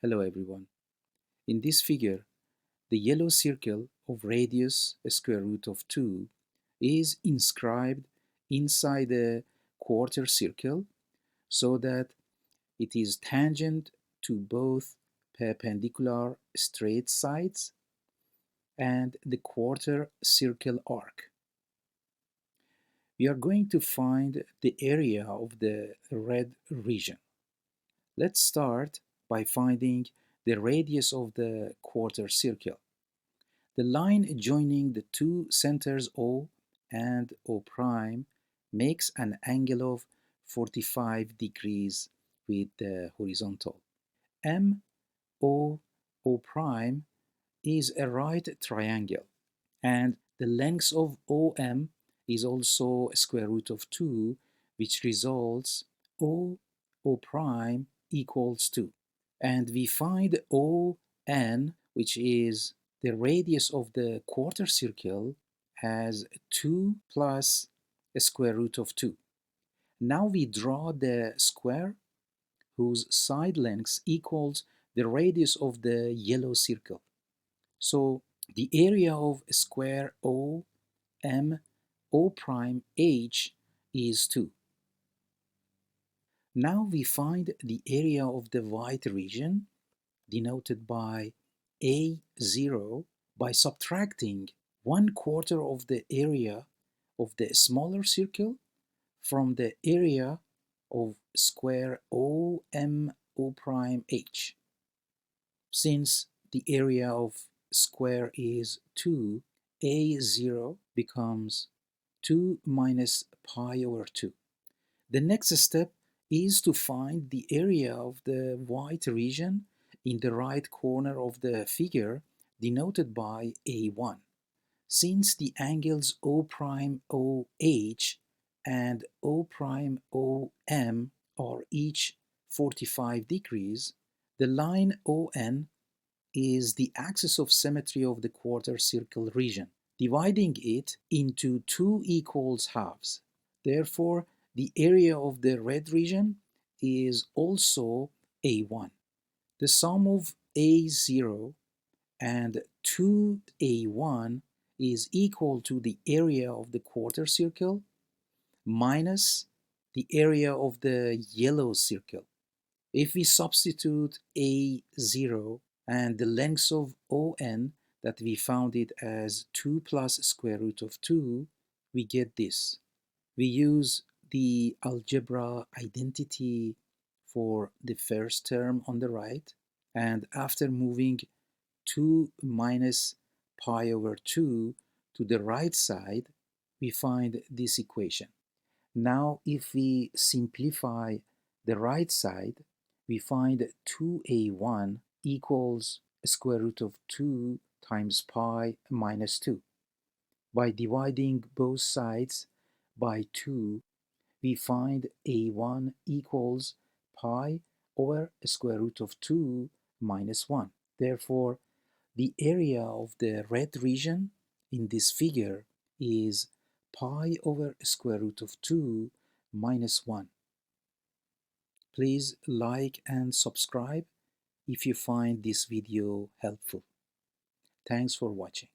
Hello everyone. In this figure, the yellow circle of radius square root of 2 is inscribed inside a quarter circle so that it is tangent to both perpendicular straight sides and the quarter circle arc. We are going to find the area of the red region. Let's start by finding the radius of the quarter circle. The line joining the two centers O and O prime makes an angle of 45 degrees with the horizontal. MO O prime is a right triangle, and the length of OM is also square root of 2, which results O prime equals 2. And we find ON, which is the radius of the quarter circle, as 2 plus a square root of 2. Now we draw the square whose side length equals the radius of the yellow circle. So the area of square OM O prime H is 2. Now we find the area of the white region, denoted by A0, by subtracting 1/4 of the area of the smaller circle from the area of square OM O prime H. Since the area of square is 2, A0 becomes 2 minus pi over 2. The next step is to find the area of the white region in the right corner of the figure, denoted by A1. Since the angles O prime OH and O prime OM are each 45 degrees, the line ON is the axis of symmetry of the quarter circle region, dividing it into two equal halves. Therefore, the area of the red region is also A1. The sum of A0 and 2A1 is equal to the area of the quarter circle minus the area of the yellow circle. If we substitute A0 and the length of ON that we found it as 2 plus square root of 2, we get this. We use the algebra identity for the first term on the right, and after moving 2 minus pi over 2 to the right side, we find this equation. Now if we simplify the right side, we find 2A1 equals square root of 2 times pi minus 2. By dividing both sides by 2, we find A1 equals pi over square root of 2 minus 1. Therefore, the area of the red region in this figure is pi over square root of 2 minus 1. Please like and subscribe if you find this video helpful. Thanks for watching.